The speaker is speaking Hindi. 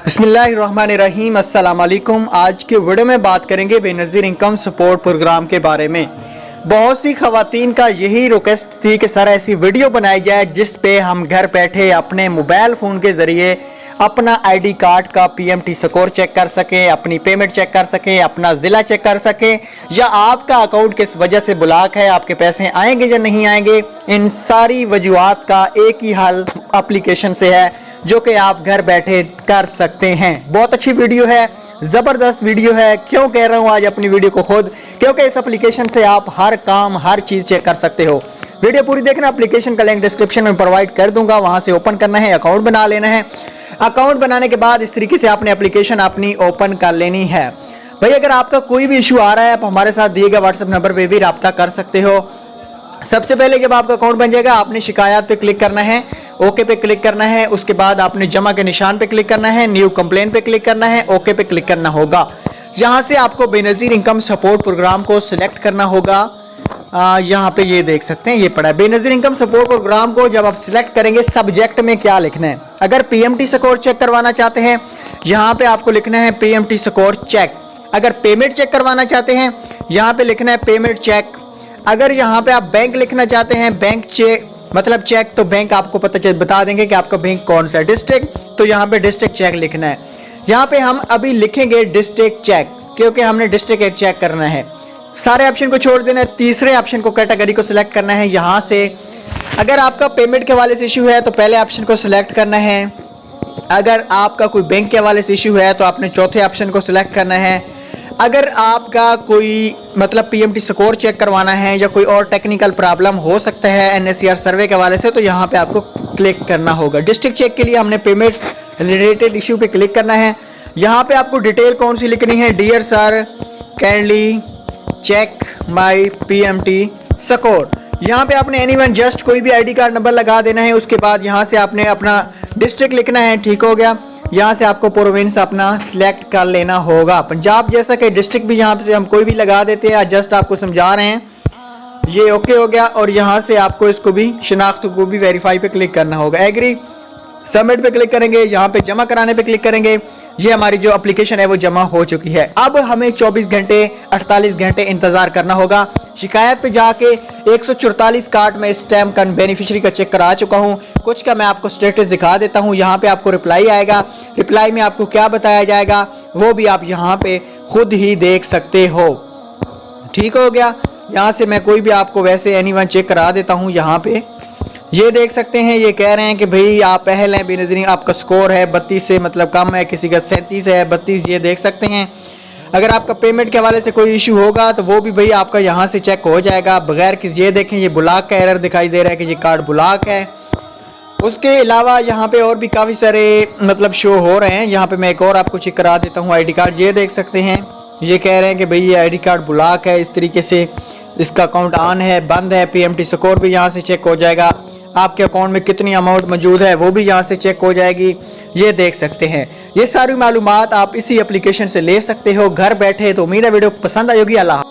बिस्मिल्लाहिर्रहमानिर्रहीम, अस्सलाम वालेकुम। आज के वीडियो में बात करेंगे बेनज़ीर इनकम सपोर्ट प्रोग्राम के बारे में। बहुत सी खवातीन का यही रिक्वेस्ट थी कि सर ऐसी वीडियो बनाई जाए जिस पे हम घर बैठे अपने मोबाइल फ़ोन के ज़रिए अपना आईडी कार्ड का पीएमटी स्कोर चेक कर सकें, अपनी पेमेंट चेक कर सकें, अपना ज़िला चेक कर सकें, या आपका अकाउंट किस वजह से ब्लॉक है, आपके पैसे आएंगे या नहीं आएंगे। इन सारी वजूहात का एक ही हल एप्लीकेशन से है जो कि आप घर बैठे कर सकते हैं। बहुत अच्छी वीडियो है, ज़बरदस्त वीडियो है। क्यों कह रहा हूँ आज अपनी वीडियो को खुद, क्योंकि इस एप्लीकेशन से आप हर काम हर चीज़ चेक कर सकते हो। वीडियो पूरी देखना, एप्लीकेशन का लिंक डिस्क्रिप्शन में प्रोवाइड कर दूंगा, वहां से ओपन करना है, अकाउंट बना लेना है। अकाउंट बनाने के बाद इस तरीके से आपने एप्लीकेशन अपनी ओपन कर लेनी है। भाई अगर आपका कोई भी इशू आ रहा है आप हमारे साथ दिए गए व्हाट्सएप नंबर पे भी रब्ता कर सकते हो। सबसे पहले जब आपका अकाउंट बन जाएगा आपने शिकायत पे क्लिक करना है, ओके पे क्लिक करना है, उसके बाद आपने जमा के निशान पे क्लिक करना है, न्यू कंप्लेंट पे क्लिक करना है, ओके पे क्लिक करना होगा। यहाँ से आपको बेनज़ीर इनकम सपोर्ट प्रोग्राम को सिलेक्ट करना होगा। यहाँ पे ये देख सकते हैं, ये पड़ा है बेनज़ीर इनकम सपोर्ट प्रोग्राम को। जब आप सिलेक्ट करेंगे सब्जेक्ट में क्या लिखना है, अगर पीएमटी स्कोर चेक करवाना चाहते हैं यहाँ पे आपको लिखना है पीएमटी स्कोर चेक। अगर पेमेंट चेक करवाना चाहते हैं यहाँ पे लिखना है पेमेंट चेक। अगर यहाँ पे आप बैंक लिखना चाहते हैं बैंक चेक मतलब चेक, तो बैंक आपको बता देंगे कि आपका बैंक कौन सा है, डिस्ट्रिक्ट, तो यहाँ पे डिस्ट्रिक्ट चेक लिखना है। यहाँ पे हम अभी लिखेंगे डिस्ट्रिक्ट चेक क्योंकि हमने डिस्ट्रिक्ट एक चेक करना है। सारे ऑप्शन को छोड़ देना है, तीसरे ऑप्शन को कैटेगरी को सिलेक्ट करना है। यहाँ से अगर आपका पेमेंट के हवाले से इशू है तो पहले ऑप्शन को सिलेक्ट करना है। अगर आपका कोई बैंक के हवाले से इशू है तो आपने चौथे ऑप्शन को सिलेक्ट करना है। अगर आपका कोई मतलब पीएमटी स्कोर चेक करवाना है या कोई और टेक्निकल प्रॉब्लम हो सकता है एनएससीआर सर्वे के हवाले से, तो यहाँ पे आपको क्लिक करना होगा। डिस्ट्रिक्ट चेक के लिए हमने पेमेंट रिलेटेड इशू पे क्लिक करना है। यहाँ पे आपको डिटेल कौन सी लिखनी है, dear sir kindly check my PMT score. यहाँ पे आपने एनीवन जस्ट कोई भी आईडी कार्ड नंबर लगा देना है। उसके बाद यहाँ से आपने अपना डिस्ट्रिक्ट लिखना है, ठीक हो गया। यहाँ से आपको प्रोविंस अपना सिलेक्ट कर लेना होगा। पंजाब जैसा कि डिस्ट्रिक्ट भी यहाँ से हम कोई भी लगा देते हैं, जस्ट आपको समझा रहे हैं। ये ओके हो गया और यहाँ से आपको इसको भी शनाख्त को भी वेरीफाई पे क्लिक करना होगा। एग्री सबमिट पे क्लिक करेंगे, यहाँ पे जमा कराने पे क्लिक करेंगे। ये हमारी जो एप्लीकेशन है वो जमा हो चुकी है। अब हमें 24 घंटे 48 घंटे इंतजार करना होगा। शिकायत पे जाके 144 कार्ड में इस टाइम का बेनिफिशियरी का चेक करा चुका हूँ। कुछ का मैं आपको स्टेटस दिखा देता हूँ। यहाँ पे आपको रिप्लाई आएगा, रिप्लाई में आपको क्या बताया जाएगा वो भी आप यहाँ पे खुद ही देख सकते हो। ठीक हो गया। यहाँ से मैं कोई भी आपको वैसे एनीवन चेक करा देता हूँ। यहाँ पे ये देख सकते हैं, ये कह रहे हैं कि भाई आप पहल हैं बेनज़ीर, आपका स्कोर है 32 से मतलब कम है, किसी का 37 है 32, ये देख सकते हैं। अगर आपका पेमेंट के हवाले से कोई इशू होगा तो वो भी भाई आपका यहाँ से चेक हो जाएगा बगैर कि ये देखें ये ब्लॉक का एरर दिखाई दे रहा है कि ये कार्ड ब्लॉक है। उसके अलावा यहाँ पे और भी काफ़ी सारे मतलब शो हो रहे हैं। यहाँ पे मैं एक और आपको चेक करा देता हूँ आईडी कार्ड। ये देख सकते हैं, ये कह रहे हैं कि भाई ये आईडी कार्ड ब्लॉक है, इस तरीके से इसका अकाउंट ऑन है बंद है। पीएमटी स्कोर भी यहाँ से चेक हो जाएगा, आपके अकाउंट में कितनी अमाउंट मौजूद है वो भी यहाँ से चेक हो जाएगी। ये देख सकते हैं, ये सारी मालूमात आप इसी एप्लीकेशन से ले सकते हो घर बैठे। तो उम्मीद है वीडियो पसंद आई होगी। अल्लाह।